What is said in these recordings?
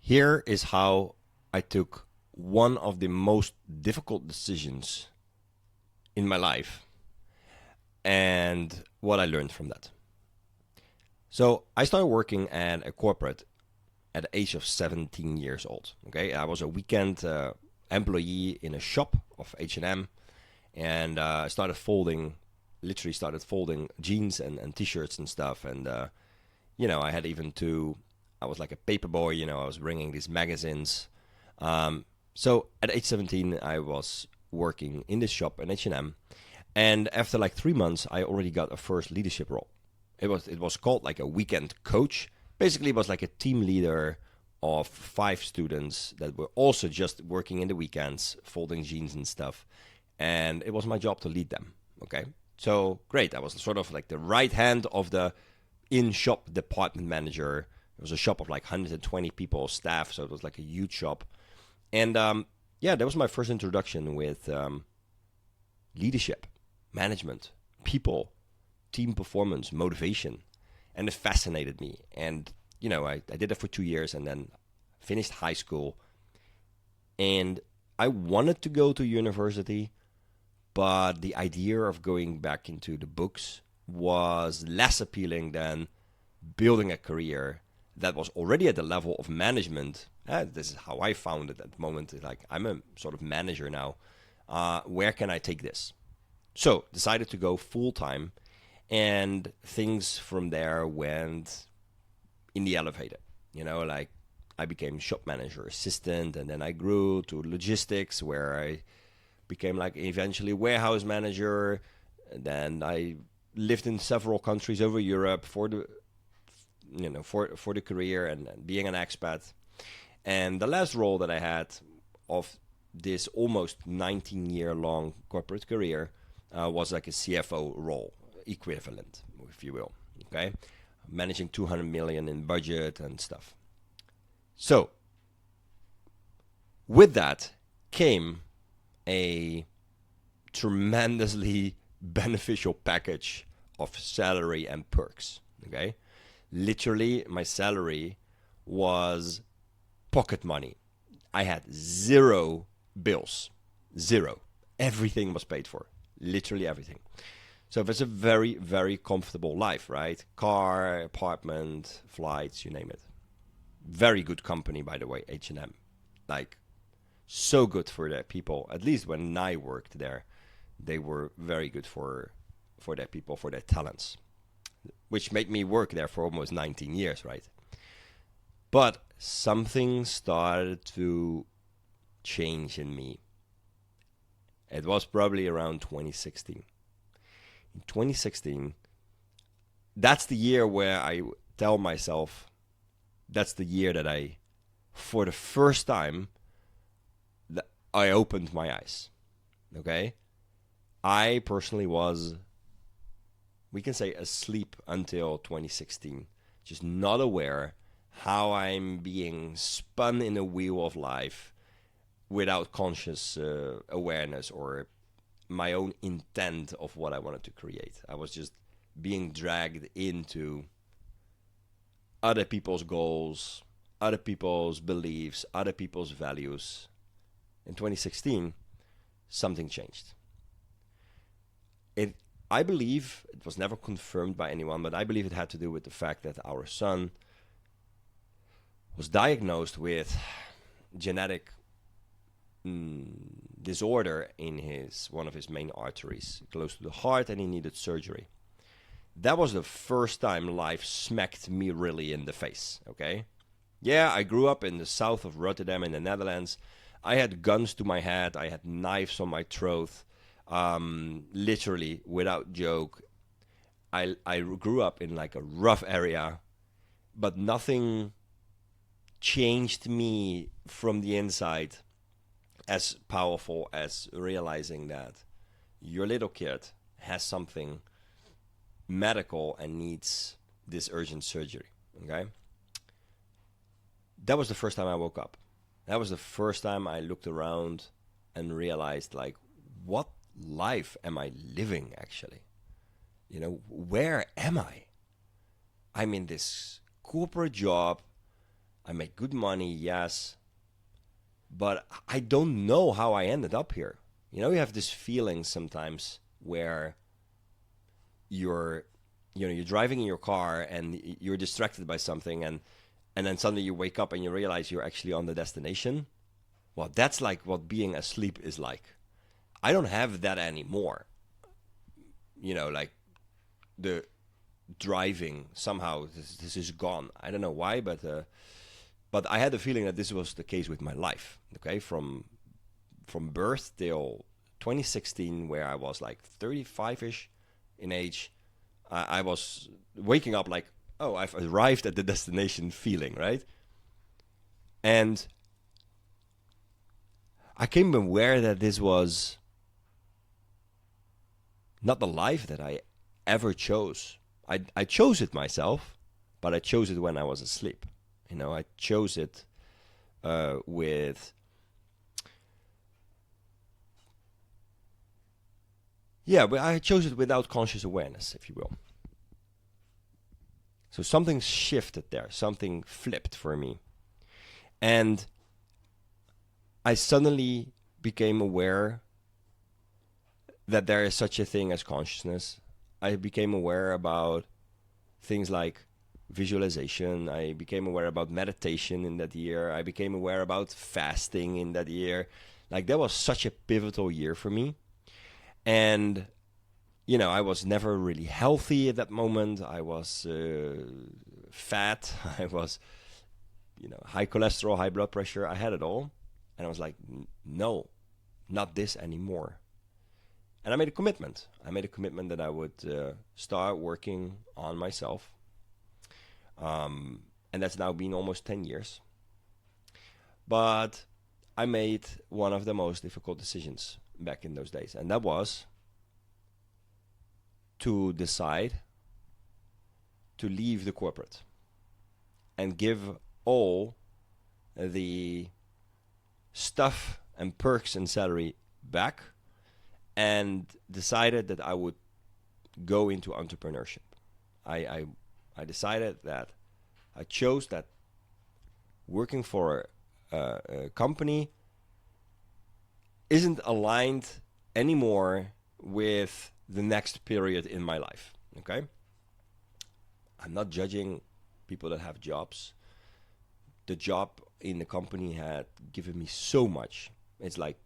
Here is how I took one of the most difficult decisions in my life and what I learned from that. So I started working at a corporate at the age of 17 years old. Okay, I was a weekend employee in a shop of H&M, and I started folding, literally started folding jeans and t-shirts and stuff. And I had even I was like a paper boy. I was bringing these magazines. So at age 17, I was working in this shop in H&M, and after like 3 months, I already got a first leadership role. It was called like a weekend coach. Basically, it was like a team leader of 5 students that were also just working in the weekends, folding jeans and stuff. And it was my job to lead them. Okay, so great. I was sort of like the right hand of the in-shop department manager. It was a shop of like 120 people staff, so it was like a huge shop. And that was my first introduction with leadership, management, people, team performance, motivation. And it fascinated me. And, I did that for 2 years and then finished high school. And I wanted to go to university, but the idea of going back into the books was less appealing than building a career that was already at the level of management. This is how I found it at the moment. Like, I'm a sort of manager now. Where can I take this? So decided to go full time, and things from there went in the elevator. Like I became shop manager, assistant, and then I grew to logistics, where I became like eventually warehouse manager. And then I lived in several countries over Europe for the for the career and being an expat. And the last role that I had of this almost 19-year-long corporate career was like a CFO role, equivalent, if you will. Okay, managing 200 million in budget and stuff. So with that came a tremendously beneficial package of salary and perks. Okay, literally my salary was pocket money. I had 0 bills, 0. Everything was paid for, literally everything. So it was a very, very comfortable life, right? Car, apartment, flights, you name it. Very good company, by the way, H&M. Like, so good for their people. At least when I worked there, they were very good for their people, for their talents, which made me work there for almost 19 years, right? But something started to change in me. It was probably around 2016. In 2016, that's the year where I tell myself, that's the year that for the first time, I opened my eyes. Okay? I personally was, we can say, asleep until 2016. Just not aware how I'm being spun in a wheel of life without conscious awareness or my own intent of what I wanted to create. I was just being dragged into other people's goals, other people's beliefs, other people's values. In 2016, something changed. I believe, it was never confirmed by anyone, but I believe it had to do with the fact that our son was diagnosed with genetic disorder in one of his main arteries, close to the heart, and he needed surgery. That was the first time life smacked me really in the face, okay? Yeah, I grew up in the south of Rotterdam in the Netherlands. I had guns to my head. I had knives on my throat. Literally, without joke. I grew up in like a rough area, but nothing changed me from the inside as powerful as realizing that your little kid has something medical and needs this urgent surgery, okay? That was the first time I woke up. That was the first time I looked around and realized, like, what life am I living, actually? Where am I? I'm in this corporate job. I make good money, yes, but I don't know how I ended up here. You know, you have this feeling sometimes where you're driving in your car and you're distracted by something, and then suddenly you wake up and you realize you're actually on the destination. Well, that's like what being asleep is like. I don't have that anymore. You know, like the driving, somehow this is gone. I don't know why, but I had the feeling that this was the case with my life. Okay, from birth till 2016, where I was like 35ish in age, I was waking up like, oh, I've arrived at the destination feeling, right? And I came aware that this was not the life that I ever chose. I chose it myself, but I chose it when I was asleep. You know, I chose it with... Yeah, but I chose it without conscious awareness, if you will. So something shifted there, something flipped for me. And I suddenly became aware that there is such a thing as consciousness. I became aware about things like visualization. I became aware about meditation in that year. I became aware about fasting in that year. Like, that was such a pivotal year for me. And, you know, I was never really healthy at that moment. I was fat. I was, you know, high cholesterol, high blood pressure. I had it all. And I was like, no, not this anymore. And I made a commitment. I made a commitment that I would start working on myself. And that's now been almost 10 years. But I made one of the most difficult decisions back in those days. And that was to decide to leave the corporate and give all the stuff and perks and salary back, and decided that I would go into entrepreneurship. I decided that I chose that working for a company isn't aligned anymore with the next period in my life. Okay? I'm not judging people that have jobs. The job in the company had given me so much. It's like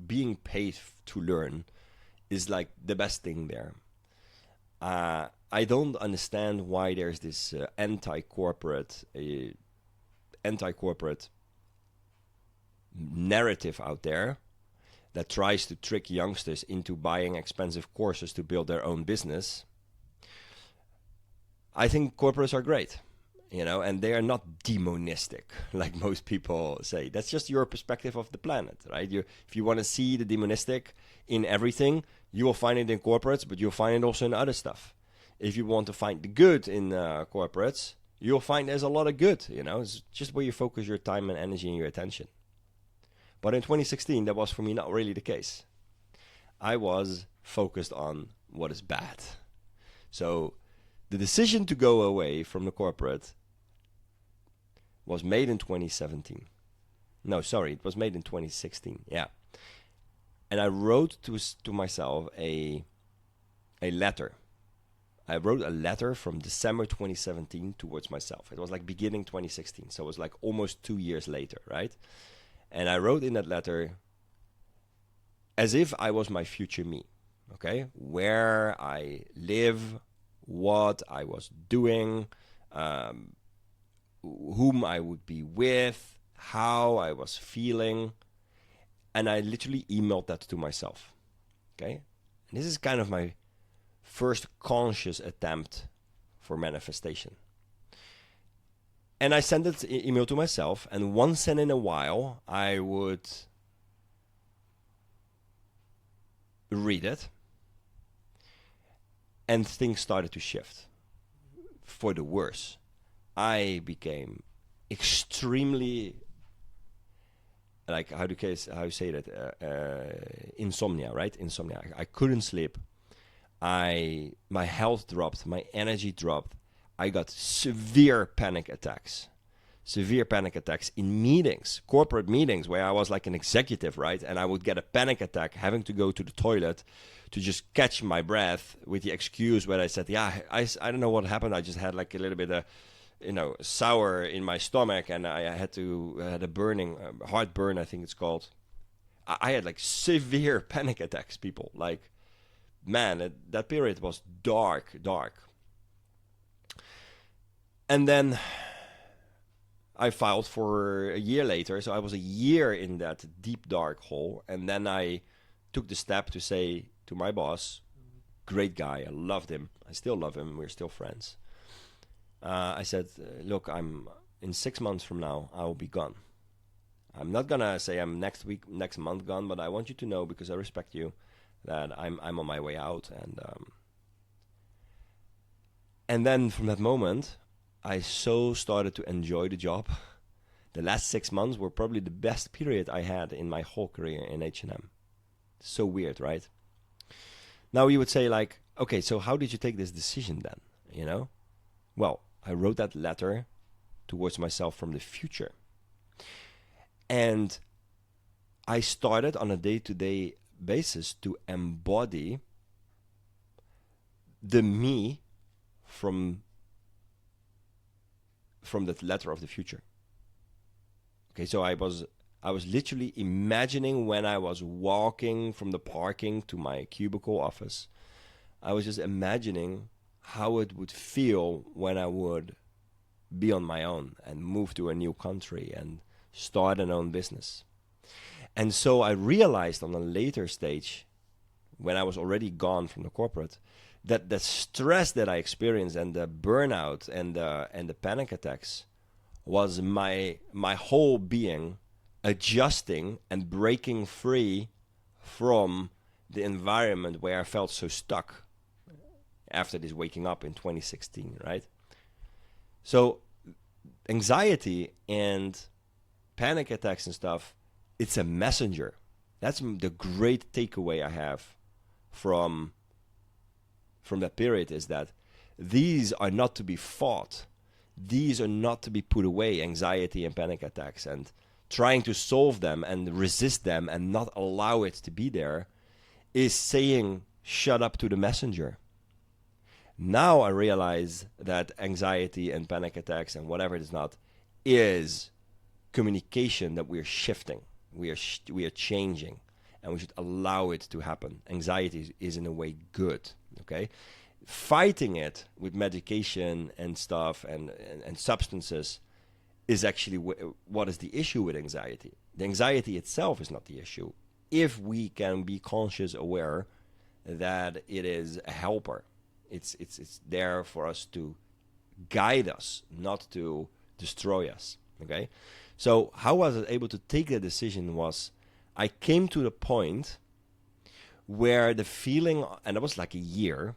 being paid to learn is like the best thing there. I don't understand why there's this anti-corporate narrative out there that tries to trick youngsters into buying expensive courses to build their own business. I think corporates are great, you know, and they are not demonistic like most people say. That's just your perspective of the planet, right? If you want to see the demonistic in everything, you will find it in corporates, but you'll find it also in other stuff. If you want to find the good in corporates, you'll find there's a lot of good, you know. It's just where you focus your time and energy and your attention. But in 2016, that was for me not really the case. I was focused on what is bad. So the decision to go away from the corporate was made in 2017. No, sorry, it was made in 2016. Yeah. And I wrote to myself a letter. I wrote a letter from December 2017 towards myself. It was like beginning 2016. So it was like almost 2 years later, right? And I wrote in that letter as if I was my future me, okay? Where I live, what I was doing, whom I would be with, how I was feeling. And I literally emailed that to myself, okay? And this is kind of my first conscious attempt for manifestation. And I sent it email to myself, and once in a while, I would read it, and things started to shift for the worse. I became extremely, like, how you say that? Insomnia, right? Insomnia. I couldn't sleep. My health dropped. My energy dropped. I got severe panic attacks. severe panic attacks in meetings, corporate meetings, where I was like an executive, right? And I would get a panic attack having to go to the toilet to just catch my breath with the excuse where I said, yeah, I don't know what happened. I just had like a little bit of, sour in my stomach, and I had a burning, heartburn, I think it's called. I had like severe panic attacks, people. Like, man, that period was dark. And then I filed for a year later, so I was a year in that deep, dark hole. And then I took the step to say to my boss, great guy, I loved him, I still love him, we're still friends. I said, look, in 6 months from now, I will be gone. I'm not gonna say I'm next month gone, but I want you to know, because I respect you, that I'm on my way out. And then from that moment, I so started to enjoy the job. The last 6 months were probably the best period I had in my whole career in H&M. So weird, right? Now you would say like, okay, so how did you take this decision then? Well, I wrote that letter towards myself from the future. And I started on a day-to-day basis to embody the me from that letter of the future. Okay, so I was literally imagining when I was walking from the parking to my cubicle office, I was just imagining how it would feel when I would be on my own and move to a new country and start an own business. And so I realized on a later stage, when I was already gone from the corporate, that the stress that I experienced and the burnout and the panic attacks was my whole being adjusting and breaking free from the environment where I felt so stuck after this waking up in 2016, right? So anxiety and panic attacks and stuff, it's a messenger. That's the great takeaway I have from that period, is that these are not to be fought. These are not to be put away, anxiety and panic attacks, and trying to solve them and resist them and not allow it to be there is saying, shut up to the messenger. Now I realize that anxiety and panic attacks and whatever it is not is communication that we're shifting. We are changing, and we should allow it to happen. Anxiety is in a way good, okay? Fighting it with medication and stuff and substances is actually what is the issue with anxiety. The anxiety itself is not the issue, if we can be conscious aware that it is a helper. It's there for us to guide us, not to destroy us, okay? So how I was able to take the decision was I came to the point where the feeling, and it was like a year,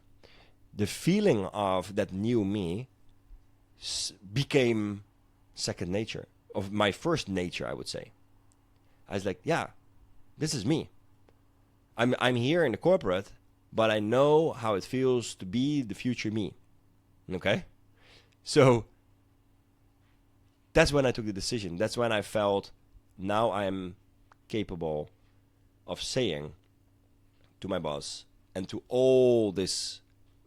the feeling of that new me became second nature, of my first nature, I would say. I was like, yeah, this is me. I'm here in the corporate, but I know how it feels to be the future me. Okay? So that's when I took the decision. That's when I felt now I'm capable of saying to my boss and to all this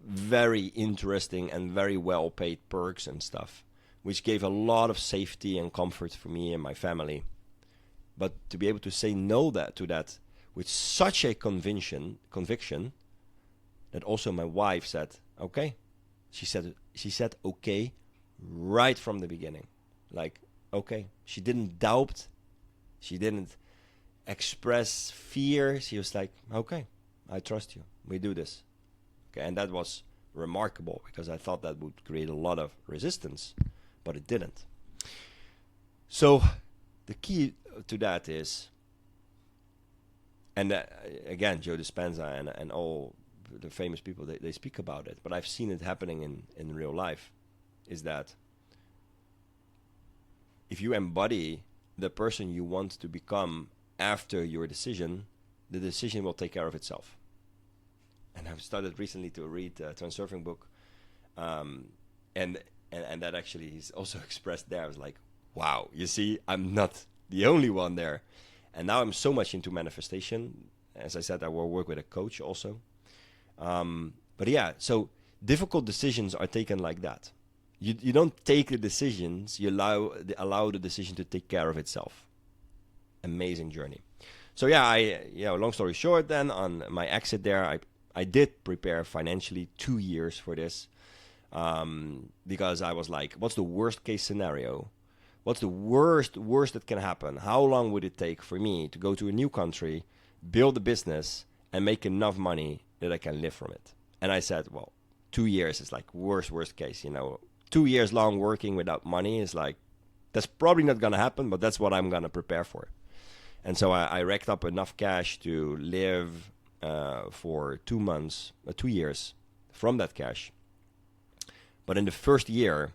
very interesting and very well-paid perks and stuff, which gave a lot of safety and comfort for me and my family. But to be able to say no to that with such a conviction that also my wife said, okay. She said okay right from the beginning. Like, okay. She didn't doubt. She didn't express fear. She was like, okay, I trust you. We do this. Okay, and that was remarkable because I thought that would create a lot of resistance, but it didn't. So the key to that is, and again, Joe Dispenza and all the famous people, they speak about it, but I've seen it happening in real life, is that if you embody the person you want to become after your decision, the decision will take care of itself. And I've started recently to read a Transurfing book, and that actually is also expressed there. I was like, wow, you see, I'm not the only one there. And now I'm so much into manifestation. As I said, I will work with a coach also. But yeah, so difficult decisions are taken like that. You don't take the decisions, you allow the decision to take care of itself. Amazing journey. So yeah, long story short, then on my exit there, I did prepare financially 2 years for this, because I was like, what's the worst case scenario? What's the worst that can happen? How long would it take for me to go to a new country, build a business, and make enough money that I can live from it? And I said, well, 2 years is like worst case. 2 years long working without money is like, that's probably not going to happen, but that's what I'm going to prepare for. And so I racked up enough cash to live for 2 months, 2 years from that cash. But in the first year,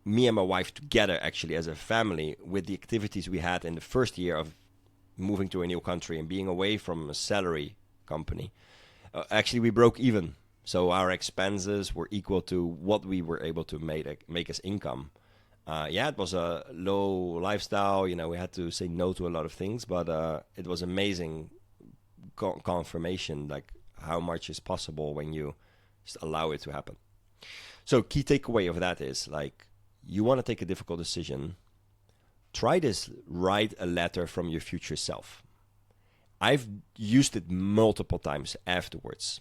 me and my wife together, actually as a family, with the activities we had in the first year of moving to a new country and being away from a salary company, actually we broke even. So our expenses were equal to what we were able to make as income. It was a low lifestyle. We had to say no to a lot of things, but it was amazing confirmation, like how much is possible when you just allow it to happen. So key takeaway of that is, like, you want to take a difficult decision, try this, write a letter from your future self. I've used it multiple times afterwards,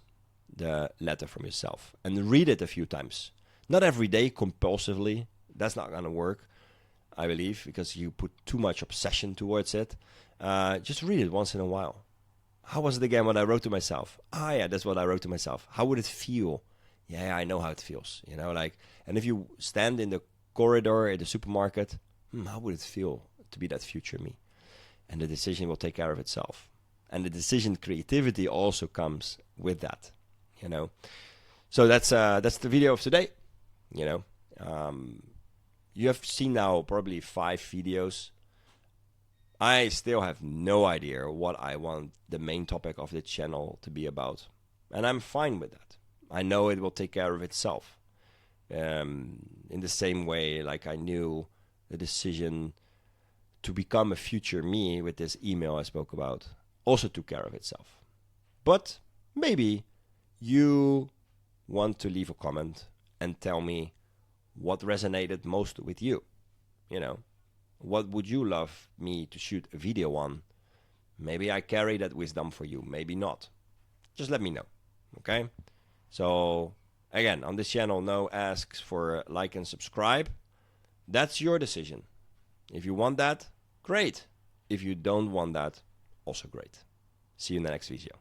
the letter from yourself, and read it a few times. Not every day compulsively. That's not going to work, I believe, because you put too much obsession towards it. Just read it once in a while. How was it again what I wrote to myself? Yeah, that's what I wrote to myself. How would it feel? Yeah, I know how it feels. And if you stand in the corridor at the supermarket, how would it feel to be that future me? And the decision will take care of itself. And the decision creativity also comes with that, So that's the video of today, You have seen now probably 5 videos. I still have no idea what I want the main topic of the channel to be about. And I'm fine with that. I know it will take care of itself. In the same way, like I knew the decision to become a future me with this email I spoke about also took care of itself. But maybe you want to leave a comment and tell me what resonated most with you. What would you love me to shoot a video on? Maybe I carry that wisdom for you, maybe not. Just let me know, okay? So again, on this channel, no asks for like and subscribe. That's your decision. If you want that, great. If you don't want that, also great. See you in the next video.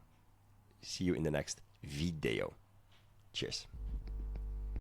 See you in the next video. Cheers.